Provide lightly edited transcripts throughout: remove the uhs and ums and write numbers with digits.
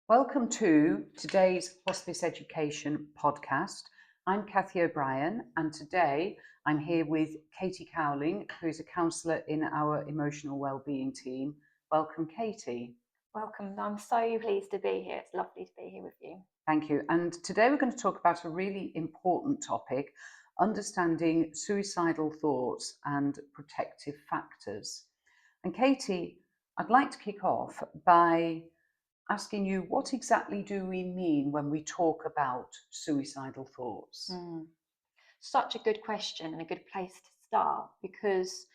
Welcome to today's Hospice Education podcast. I'm Kathy O'Brien, and today I'm here with Katie Cowling, who is a counsellor in our emotional wellbeing team. Welcome, Katie. Welcome. I'm so pleased to be here. It's lovely to be here with you. Thank you. And today we're going to talk about a really important topic, understanding suicidal thoughts and protective factors. And Katie, I'd like to kick off by asking you, what exactly do we mean when we talk about suicidal thoughts? Such a good question and a good place to start, because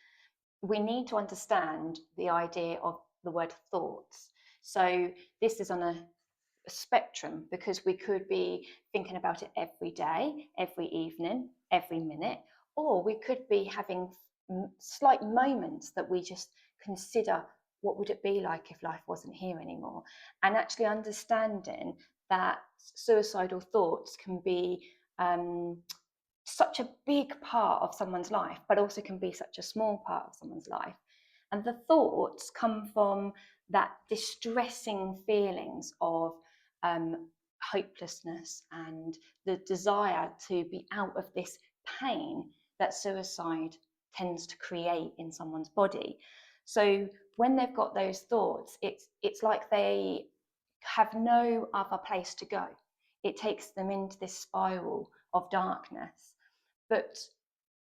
we need to understand the idea of the word thoughts. So this is on a spectrum, because we could be thinking about it every day, every evening, every minute, or we could be having slight moments that we just consider, what would it be like if life wasn't here anymore? And actually understanding that suicidal thoughts can be such a big part of someone's life, but also can be such a small part of someone's life. And the thoughts come from that distressing feelings of hopelessness and the desire to be out of this pain that suicide tends to create in someone's body. So when they've got those thoughts, it's like they have no other place to go. It takes them into this spiral of darkness. But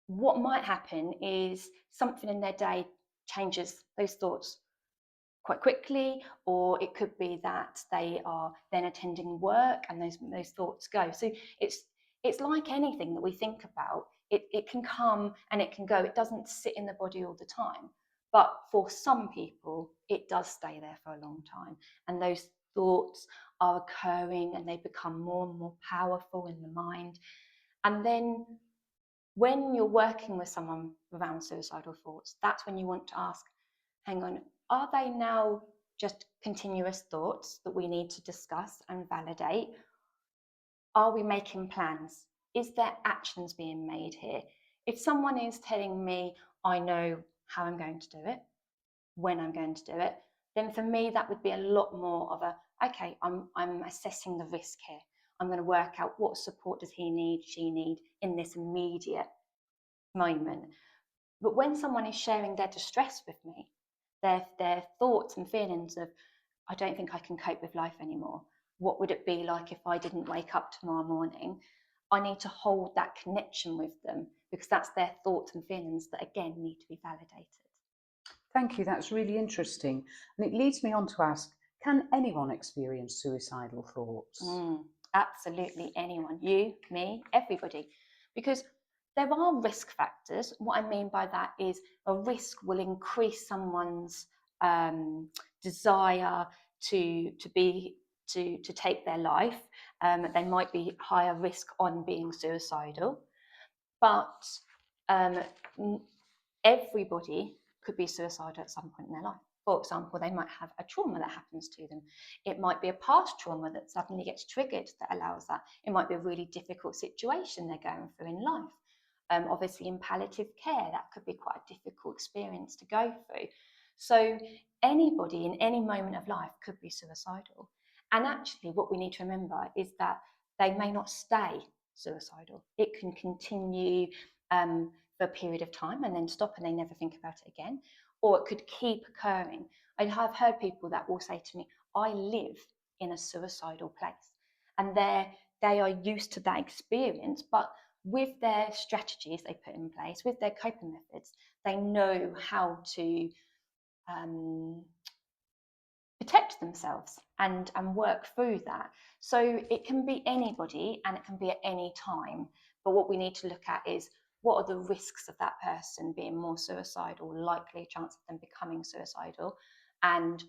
what might happen is something in their day changes those thoughts quite quickly, or it could be that they are then attending work and those thoughts go. So it's like anything that we think about. It can come and it can go. It doesn't sit in the body all the time. But for some people, it does stay there for a long time. And those thoughts are occurring and they become more and more powerful in the mind. And then when you're working with someone around suicidal thoughts, that's when you want to ask, hang on, are they now just continuous thoughts that we need to discuss and validate? Are we making plans? Is there actions being made here? If someone is telling me, I know how I'm going to do it, when I'm going to do it, then for me that would be a lot more of a, okay, I'm assessing the risk here. I'm going to work out what support does he need, she need in this immediate moment. But when someone is sharing their distress with me, their thoughts and feelings of, I don't think I can cope with life anymore. What would it be like if I didn't wake up tomorrow morning? I need to hold that connection with them, because that's their thoughts and feelings that, again, need to be validated. Thank you, that's really interesting. And it leads me on to ask, can anyone experience suicidal thoughts? Absolutely anyone, you, me, everybody. Because there are risk factors. What I mean by that is a risk will increase someone's desire to take their life. They might be higher risk on being suicidal, but everybody could be suicidal at some point in their life. For example, they might have a trauma that happens to them. It might be a past trauma that suddenly gets triggered that allows that. It might be a really difficult situation they're going through in life. Obviously, in palliative care, that could be quite a difficult experience to go through. So anybody in any moment of life could be suicidal. And actually, what we need to remember is that they may not stay suicidal. It can continue for a period of time and then stop and they never think about it again, or it could keep occurring. I have heard people that will say to me, I live in a suicidal place, and they are used to that experience, but with their strategies they put in place, with their coping methods, they know how to protect themselves and work through that. So it can be anybody and it can be at any time. But what we need to look at is, what are the risks of that person being more suicidal, likely chance of them becoming suicidal, and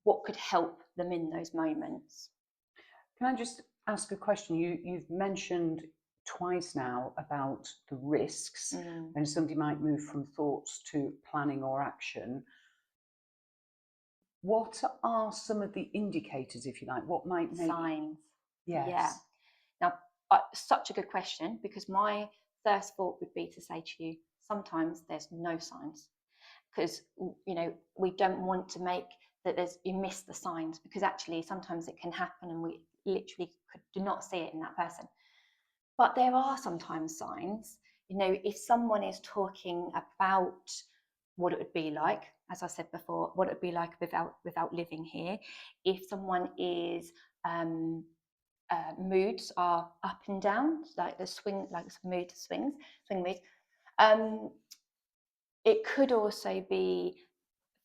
what could help them in those moments. Can I just ask a question? You've mentioned twice now about the risks, and somebody might move from thoughts to planning or action. What are some of the indicators, if you like? What might make signs? Yes. Yeah. Now, such a good question, because my first thought would be to say to you, sometimes there's no signs, because we don't want to make you miss the signs, because actually sometimes it can happen and we literally do not see it in that person. But there are sometimes signs, if someone is talking about what it would be like, as I said before, what it would be like without living here, if someone is moods are up and down, like mood swing moods. It could also be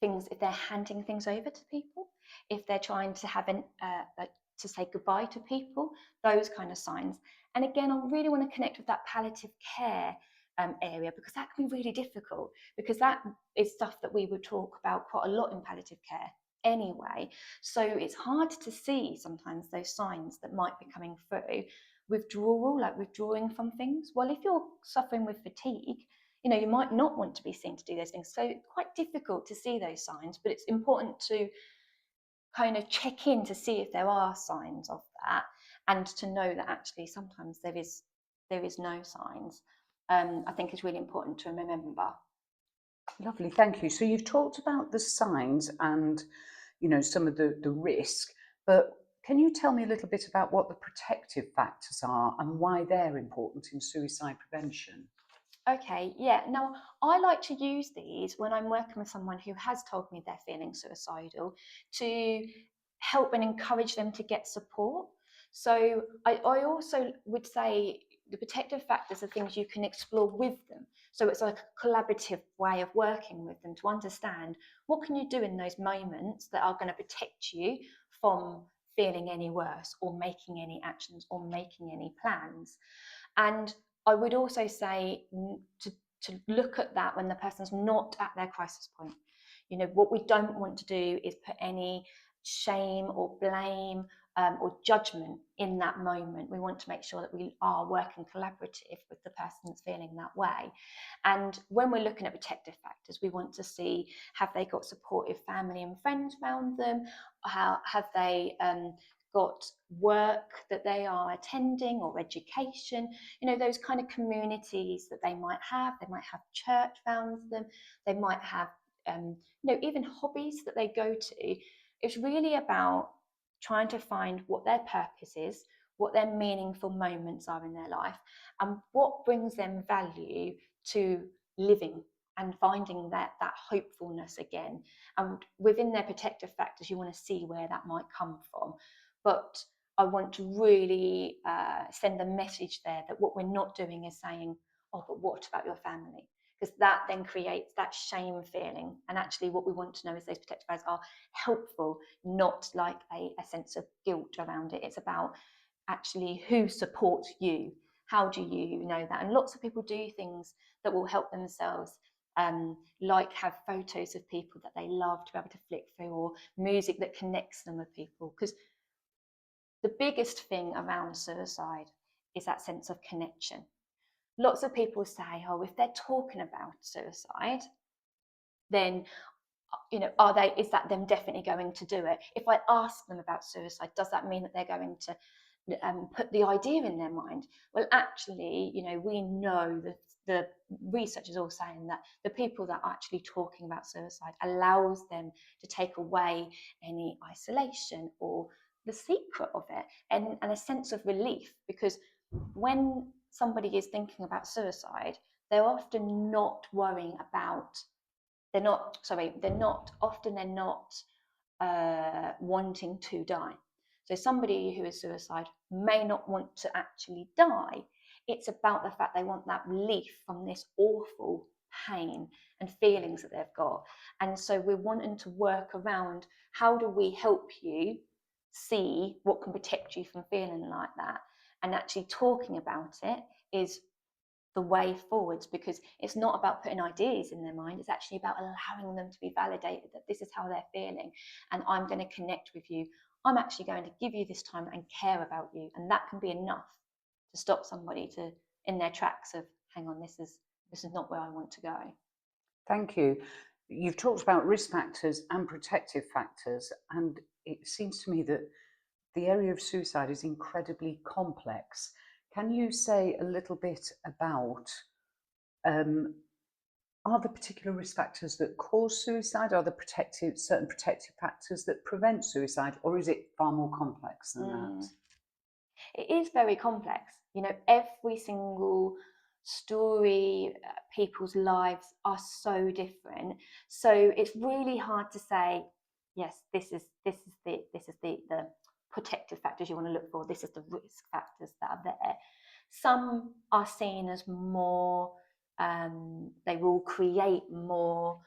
things if they're handing things over to people, if they're trying to have to say goodbye to people, those kind of signs. And again, I really want to connect with that palliative care area, because that can be really difficult, because that is stuff that we would talk about quite a lot in palliative care anyway. So it's hard to see sometimes those signs that might be coming through. Withdrawal, like withdrawing from things. Well, if you're suffering with fatigue, you might not want to be seen to do those things. So it's quite difficult to see those signs, but it's important to kind of check in to see if there are signs of that, and to know that actually sometimes there is no signs. I think is really important to remember. Lovely, thank you. So you've talked about the signs and, some of the risk, but can you tell me a little bit about what the protective factors are and why they're important in suicide prevention? Okay, yeah. Now, I like to use these when I'm working with someone who has told me they're feeling suicidal, to help and encourage them to get support. So I also would say the protective factors are things you can explore with them. So it's like a collaborative way of working with them to understand what can you do in those moments that are going to protect you from feeling any worse, or making any actions, or making any plans. And I would also say to look at that when the person's not at their crisis point. What we don't want to do is put any shame or blame or judgment in that moment. We want to make sure that we are working collaborative with the person that's feeling that way. And when we're looking at protective factors, we want to see, have they got supportive family and friends around them? How have they got work that they are attending, or education, those kind of communities that they might have. They might have church around them, they might have even hobbies that they go to. It's really about trying to find what their purpose is, what their meaningful moments are in their life, and what brings them value to living, and finding that hopefulness again. And within their protective factors, you want to see where that might come from. But I want to really send a message there that what we're not doing is saying, oh, but what about your family? Because that then creates that shame feeling. And actually what we want to know is those protective factors are helpful, not like a sense of guilt around it. It's about actually who supports you. How do you know that? And lots of people do things that will help themselves, like have photos of people that they love to be able to flick through, or music that connects them with people. Because the biggest thing around suicide is that sense of connection. Lots of people say, oh, if they're talking about suicide, then is that them definitely going to do it? If I ask them about suicide, does that mean that they're going to put the idea in their mind? Well, actually, we know that the research is all saying that the people that are actually talking about suicide allows them to take away any isolation or the secret of it, and a sense of relief. Because when somebody is thinking about suicide, they're often not worrying about, they're not wanting to die. So somebody who is suicide may not want to actually die. It's about the fact they want that relief from this awful pain and feelings that they've got. And so we're wanting to work around, how do we help you see what can protect you from feeling like that? And actually talking about it is the way forwards, because it's not about putting ideas in their mind, it's actually about allowing them to be validated that this is how they're feeling, and I'm going to connect with you. I'm actually going to give you this time and care about you, and that can be enough to stop somebody in their tracks of, hang on, this is not where I want to go. Thank you. You've talked about risk factors and protective factors, and it seems to me that the area of suicide is incredibly complex. Can you say a little bit about are there particular risk factors that cause suicide? Are there certain protective factors that prevent suicide, or is it far more complex than that? Mm. It is very complex. You know, every single story, people's lives are so different. So it's really hard to say, yes, this is the protective factors you want to look for. This is the risk factors that are there. Some are seen as more, they will create more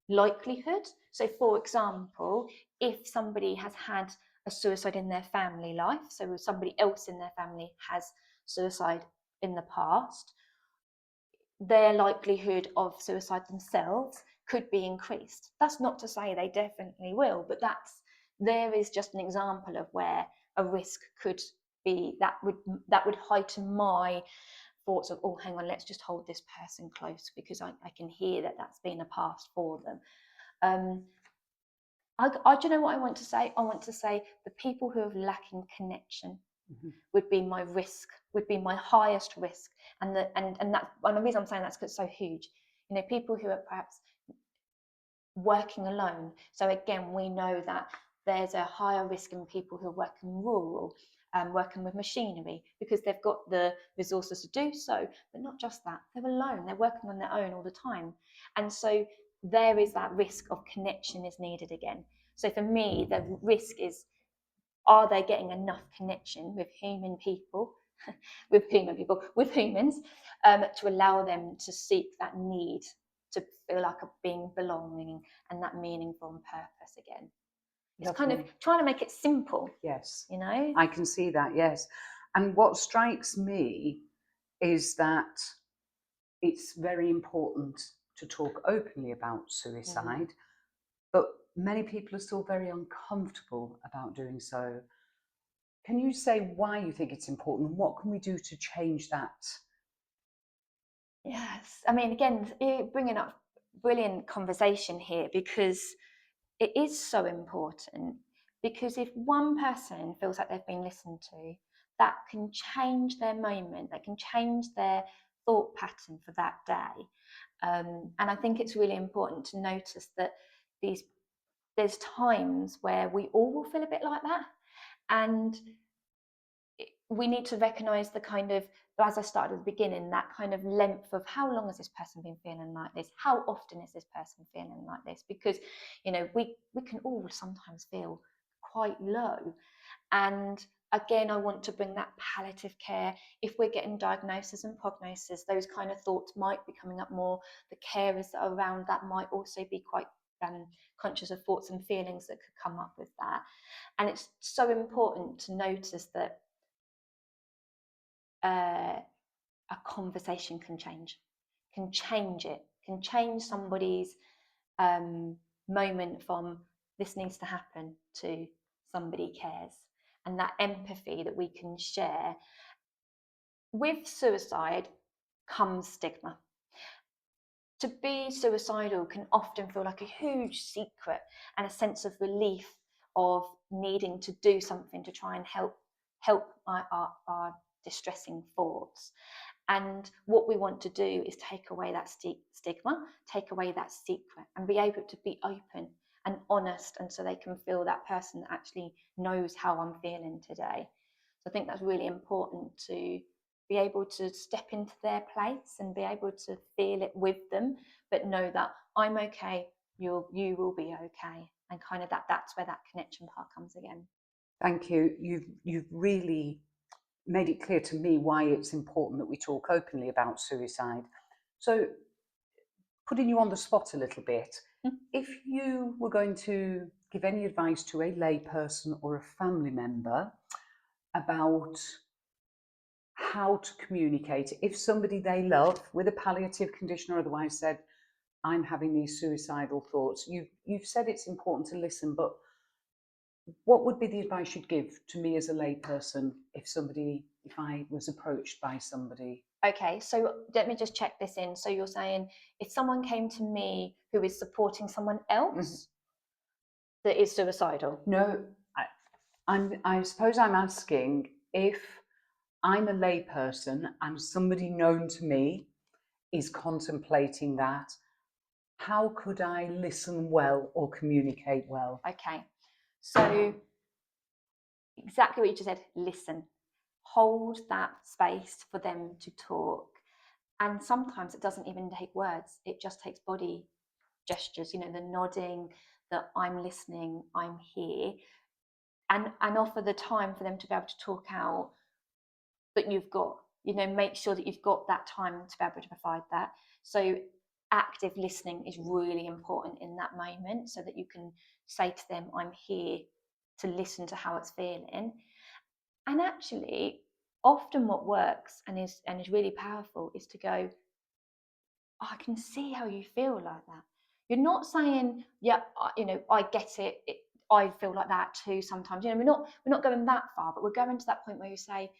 likelihood. So, for example, if somebody has had a suicide in their family life, so if somebody else in their family has suicide in the past, their likelihood of suicide themselves could be increased. That's not to say they definitely will, but there is just an example of where a risk could be that would heighten my thoughts of, oh, hang on, let's just hold this person close because I can hear that that's been a past for them. Do you know what I want to say? I want to say the people who are lacking connection would be my risk, would be my highest risk, and the reason I'm saying that's because it's so huge. You know, people who are perhaps working alone. So again, we know that there's a higher risk in people who are working rural, working with machinery, because they've got the resources to do so. But not just that, they're alone. They're working on their own all the time, and so there is that risk of connection is needed again. So for me, the risk is, are they getting enough connection with human people, with humans, to allow them to seek that need to feel like a being belonging and that meaningful and purpose again. It's kind of Lovely. trying to make it simple, Yes, you know? I can see that, yes. And what strikes me is that it's very important to talk openly about Mm. suicide, but many people are still very uncomfortable about doing so. Can you say why you think it's important? What can we do to change that? Yes. I mean, again, bringing up brilliant conversation here, because it is so important, because if one person feels like they've been listened to, that can change their moment, that can change their thought pattern for that day. And I think it's really important to notice that these there's times where we all will feel a bit like that, and we need to recognize the kind of, as I started at the beginning, that kind of length of how long has this person been feeling like this? How often is this person feeling like this? Because, you know, we can all sometimes feel quite low. And again, I want to bring that palliative care. If we're getting diagnosis and prognosis, those kind of thoughts might be coming up more. The carers that are around that might also be quite conscious of thoughts and feelings that could come up with that. And it's so important to notice that a conversation can change it, can change somebody's moment from this needs to happen to somebody cares. And that empathy that we can share. With suicide comes stigma. To be suicidal can often feel like a huge secret and a sense of relief of needing to do something to try and help our distressing thoughts. And what we want to do is take away that stigma, take away that secret, and be able to be open and honest, and so they can feel that person that actually knows how I'm feeling today. So I think that's really important, to be able to step into their place and be able to feel it with them, but know that I'm okay, you will be okay, and kind of that's where that connection part comes again. Thank you. You've really made it clear to me why it's important that we talk openly about suicide. So, putting you on the spot a little bit, Mm. if you were going to give any advice to a layperson or a family member about how to communicate, if somebody they love with a palliative condition or otherwise said, I'm having these suicidal thoughts, you've said it's important to listen, but what would be the advice you'd give to me as a layperson if I was approached by somebody? Okay, so let me just check this in. So you're saying if someone came to me who is supporting someone else that is suicidal? No, I suppose I'm asking if I'm a layperson and somebody known to me is contemplating that. How could I listen well or communicate well? Okay, so exactly what you just said, listen. Hold that space for them to talk. And sometimes it doesn't even take words, it just takes body gestures, you know, the nodding, the I'm listening, I'm here, and offer the time for them to be able to talk out. But you've got, you know, make sure that you've got that time to be able to provide that. So active listening is really important in that moment, so that you can say to them, I'm here to listen to how it's feeling. And actually, often what works and is really powerful is to go, oh, I can see how you feel like that. You're not saying, yeah, you know, I get it, I feel like that too sometimes. You know, we're not going that far, but we're going to that point where you say,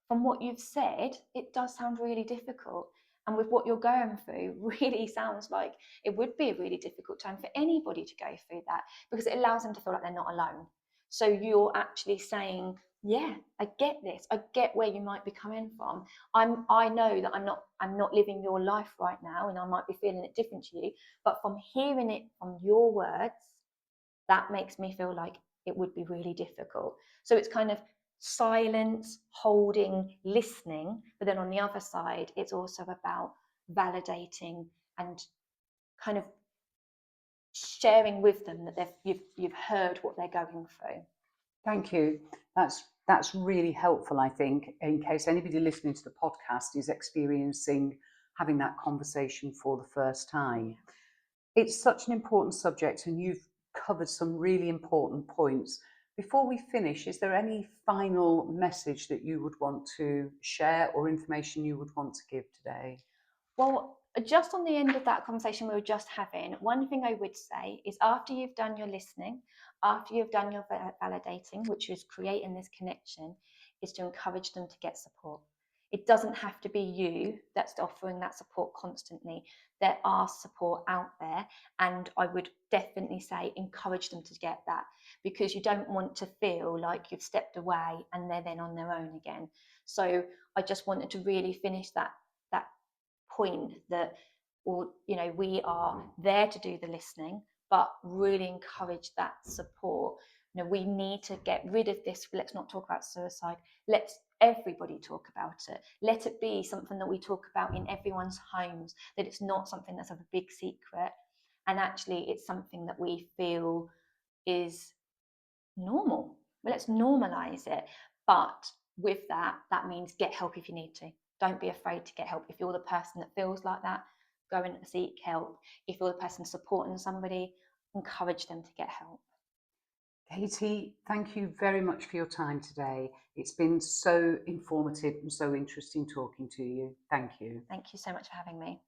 from what you've said, it does sound really difficult. And with what you're going through, really sounds like it would be a really difficult time for anybody to go through that, because it allows them to feel like they're not alone. So you're actually saying, yeah, I get this. I get where you might be coming from. I know that I'm not living your life right now, and I might be feeling it different to you, but from hearing it from your words, that makes me feel like it would be really difficult. So it's kind of silence, holding, listening, but then on the other side, it's also about validating and kind of sharing with them that you've heard what they're going through. Thank you. That's really helpful, I think, in case anybody listening to the podcast is experiencing having that conversation for the first time. It's such an important subject, and you've covered some really important points. Before we finish, is there any final message that you would want to share or information you would want to give today? Well, just on the end of that conversation we were just having, one thing I would say is, after you've done your listening, after you've done your validating, which is creating this connection, is to encourage them to get support. It doesn't have to be you that's offering that support constantly. There are support out there, and I would definitely say encourage them to get that, because you don't want to feel like you've stepped away and they're then on their own again. So I just wanted to really finish that point that, or you know, we are there to do the listening, but really encourage that support. You know, we need to get rid of this, let's not talk about suicide, let's everybody talk about it, let it be something that we talk about in everyone's homes, that it's not something that's of a big secret, and actually it's something that we feel is normal. Well, let's normalize it. But with that, that means get help if you need to. Don't be afraid to get help. If you're the person that feels like that, go and seek help. If you're the person supporting somebody, encourage them to get help. Katie, thank you very much for your time today. It's been so informative and so interesting talking to you. Thank you. Thank you so much for having me.